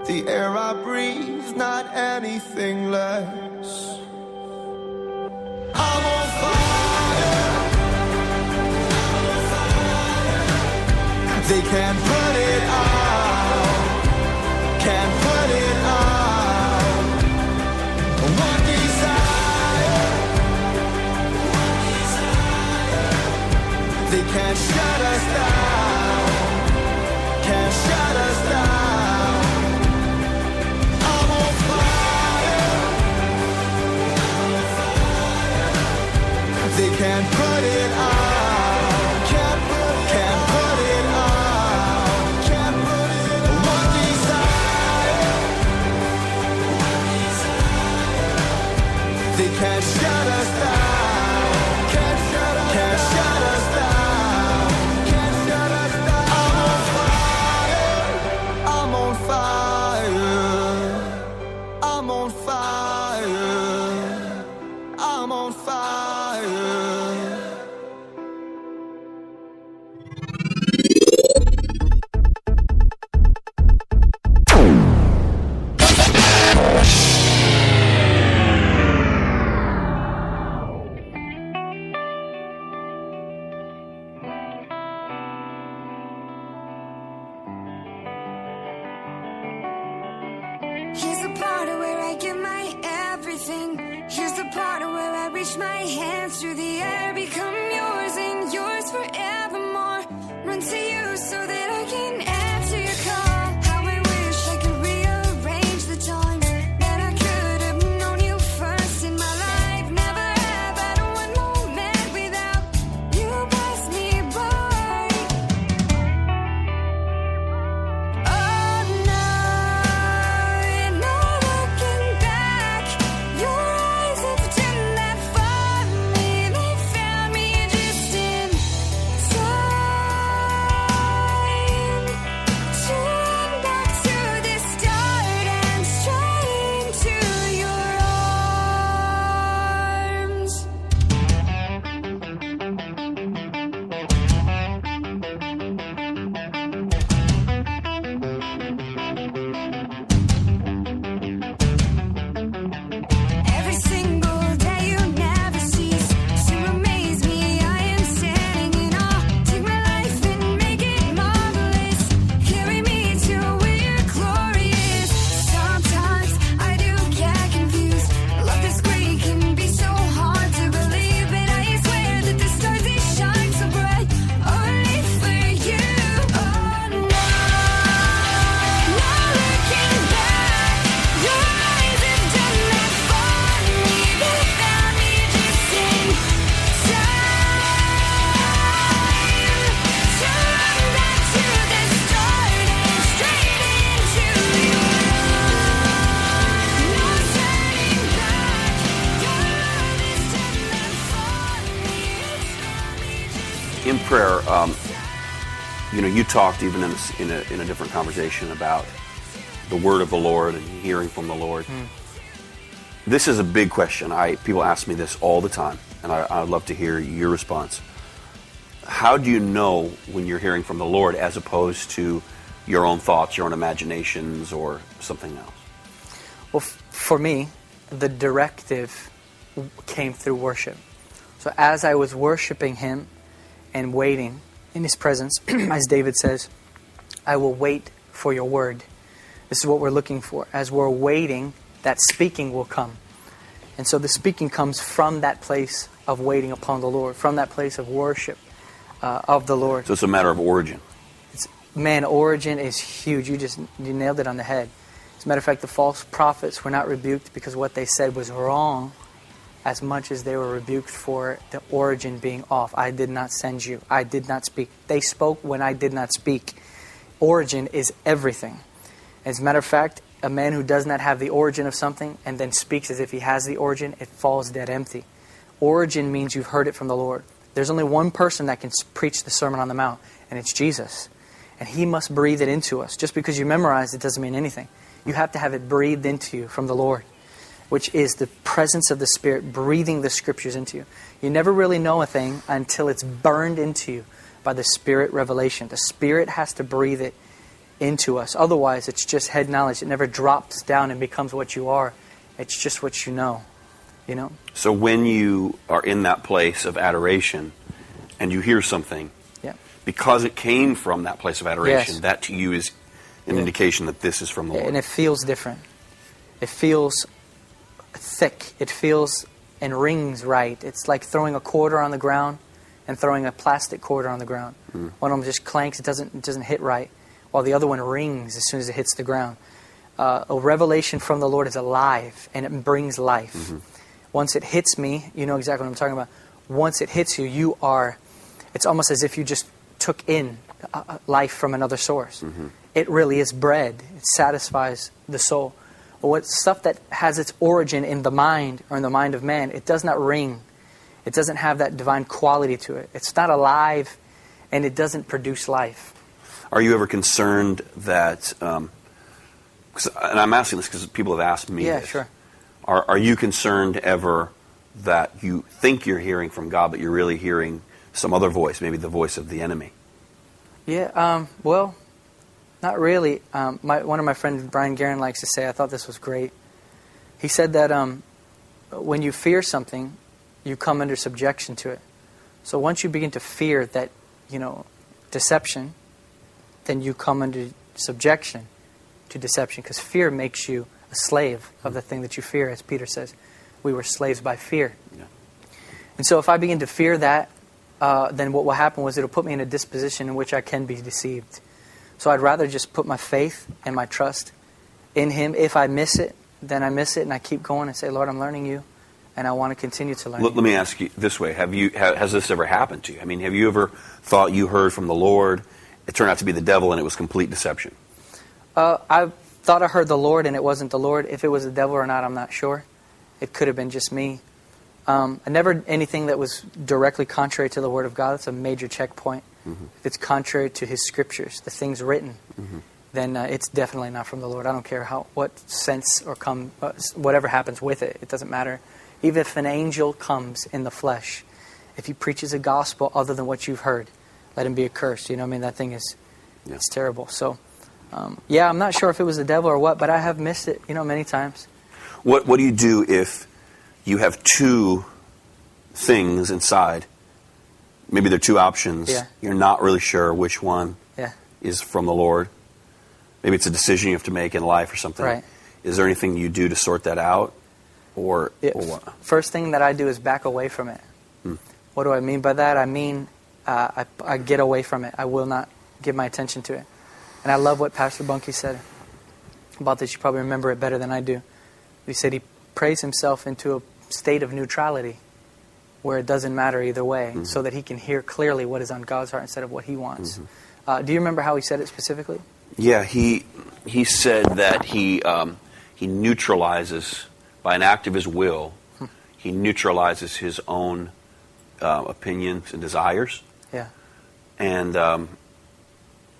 The air I breathe, not anything less. I'm on fire. They can't put it out. Can't put it out. One desire. They can't shut us down. Can't shut us down. I'm on fire. They can't put it out. Can't put it out. Can't put it out. One desire. They can't shut us down. Can't shut us down. Can't shut us down. I'm on fire. I'm on fire. I'm on fire. I'm on fire. Here's the part where I give my everything. Here's the part where I reach my hands through the air, become yours and yours forevermore. Run to you so that I can answer your call. How I wish I could rearrange the time that I could have known you first in my life. Never have had one moment without you pass me by. Oh no, no looking back. Your eyes have done that for me. They found me just in time. Turn back to the start and straight into your arms. Every single day you never cease to amaze me. I am standing in awe. Take my life and make it marvelous. Carry me to where your glory is. Sometimes I do get confused. Love this great can be so hard to believe, but I swear that the stars they shine so bright only for you. Oh no, no looking back. Your eyes have done that for me. They found me just in time. Turn back to the start and straight into your arms. No turning back. Your love has done that for me. It's found me just In prayer, you talked even in a different conversation about the word of the Lord and hearing from the Lord. This is a big question. People ask me this all the time, and I'd love to hear your response. How do you know when you're hearing from the Lord as opposed to your own thoughts, your own imaginations, or something else? Well, for me, the directive came through worship. So as I was worshiping Him and waiting in His presence, as David says, I will wait for your word. This is what we're looking for. As we're waiting, that speaking will come. And so the speaking comes from that place of waiting upon the Lord, from that place of worship of the Lord. So it's a matter of origin. Origin is huge. You nailed it on the head. As a matter of fact, the false prophets were not rebuked because what they said was wrong as much as they were rebuked for the origin being off. I did not send you. I did not speak. They spoke when I did not speak. Origin is everything. As a matter of fact, a man who does not have the origin of something and then speaks as if he has the origin, it falls dead empty. Origin means you've heard it from the Lord. There's only one person that can preach the Sermon on the Mount, and it's Jesus. And He must breathe it into us. Just because you memorize it doesn't mean anything. You have to have it breathed into you from the Lord, which is the presence of the Spirit breathing the Scriptures into you. You never really know a thing until it's burned into you by the Spirit revelation. The Spirit has to breathe it into us. Otherwise, it's just head knowledge. It never drops down and becomes what you are. It's just what you know. You know? So when you are in that place of adoration and you hear something, Yeah. because it came from that place of adoration, Yes. that to you is an indication that this is from the Lord. And it feels different. It feels thick. It feels and rings right. It's like throwing a quarter on the ground and throwing a plastic quarter on the ground. One of them just clanks. It doesn't hit right, while the other one rings as soon as it hits the ground. A revelation from the Lord is alive, and it brings life. Once it hits me, you know exactly what I'm talking about. Once it hits you, it's almost as if you just took in life from another source. It really is bread. It satisfies the soul. But what stuff that has its origin in the mind or in the mind of man, it does not ring. It doesn't have that divine quality to it. It's not alive, and it doesn't produce life. Are you ever concerned that, and I'm asking this because people have asked me Yeah, this. sure. Are you concerned ever that you think you're hearing from God, but you're really hearing some other voice, maybe the voice of the enemy? Yeah, well, not really. One of my friends, Brian Guerin, likes to say, I thought this was great. He said that when you fear something, you come under subjection to it. So once you begin to fear that, deception, then you come under subjection to deception, because fear makes you a slave of the thing that you fear, as Peter says. We were slaves by fear. Yeah. And so if I begin to fear that, then what will happen was it'll put me in a disposition in which I can be deceived. So I'd rather just put my faith and my trust in Him. If I miss it, then I miss it, and I keep going and say, Lord, I'm learning You, and I want to continue to learn Let You. me ask you this way. Has this ever happened to you? I mean, have you ever thought you heard from the Lord, it turned out to be the devil, and it was complete deception? I thought I heard the Lord, and it wasn't the Lord. If it was the devil or not, I'm not sure. It could have been just me. I never anything that was directly contrary to the Word of God. That's a major checkpoint. If it's contrary to His Scriptures, the things written, then it's definitely not from the Lord. I don't care what sense or whatever happens with it. It doesn't matter. Even if an angel comes in the flesh, if he preaches a gospel other than what you've heard, let him be accursed. You know what I mean? That thing is, it's terrible. So, I'm not sure if it was the devil or what, but I have missed it, many times. What do you do if you have two things inside? Maybe there are two options. Yeah. You're not really sure which one Yeah. is from the Lord. Maybe it's a decision you have to make in life or something. Right. Is there anything you do to sort that out? Or what? First thing that I do is back away from it. What do I mean by that? I mean, I get away from it. I will not give my attention to it. And I love what Pastor Bunky said about this. You probably remember it better than I do. He said he prays himself into a state of neutrality where it doesn't matter either way, so that he can hear clearly what is on God's heart instead of what he wants. Do you remember how he said it specifically? Yeah, he said that he neutralizes, by an act of his will, he neutralizes his own opinions and desires. Yeah. And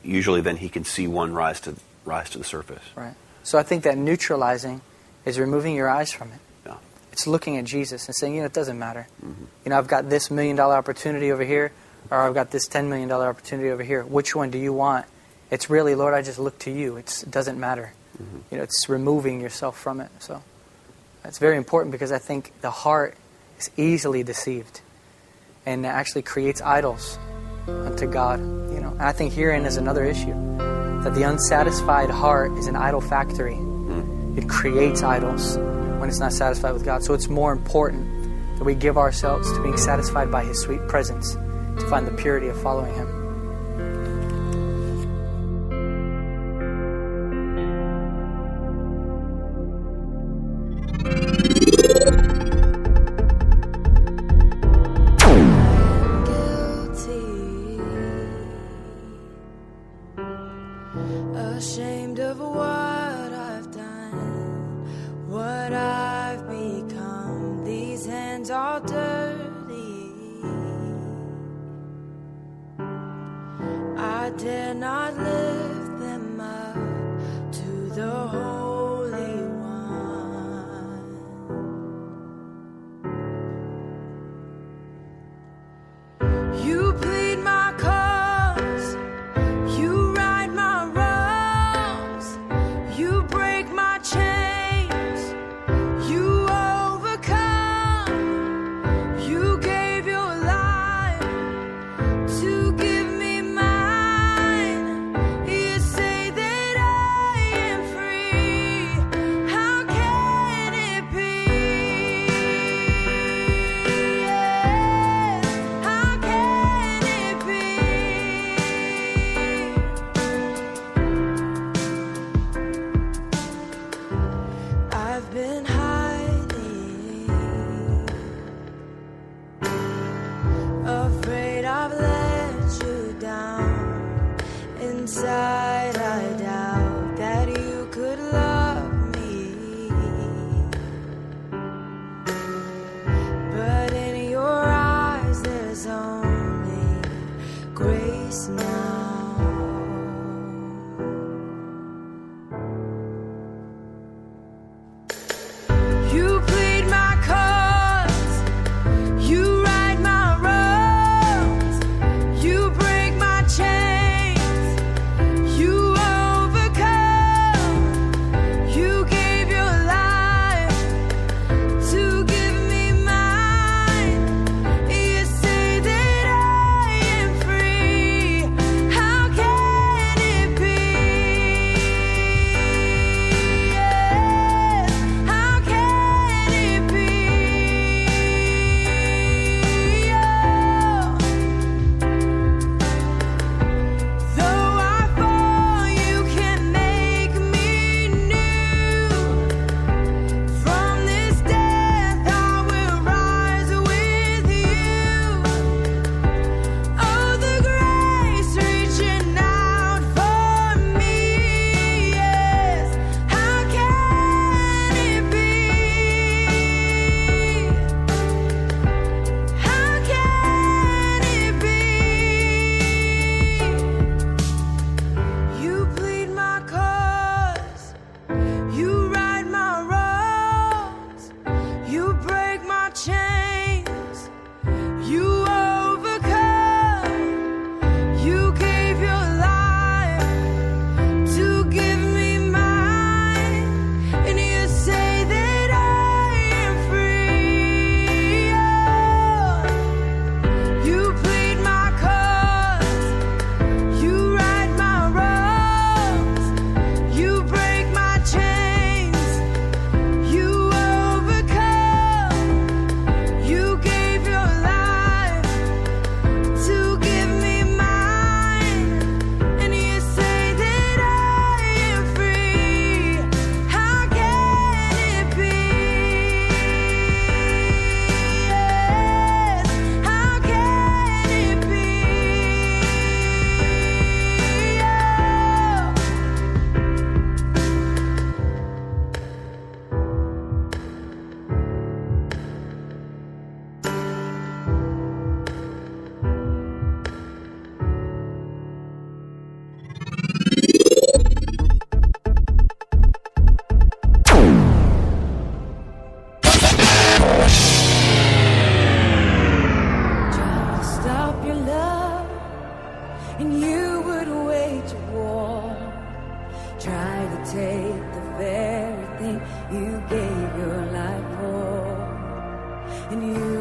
usually then he can see one rise to the surface. Right. So I think that neutralizing is removing your eyes from it. Yeah. It's looking at Jesus and saying, it doesn't matter. I've got this $1 million opportunity over here, or I've got this $10 million opportunity over here. Which one do you want? It's really, Lord, I just look to You. It doesn't matter. It's removing yourself from it. So that's very important, because I think the heart is easily deceived and actually creates idols unto God. And I think herein is another issue, that the unsatisfied heart is an idol factory. It creates idols when it's not satisfied with God. So it's more important that we give ourselves to being satisfied by His sweet presence to find the purity of following Him. Ashamed of what I've done, what I've become. These hands are dirty. I dare not lift them up to the Holy One. You plead my cause, you right my wrong. take the very thing you gave your life for, and you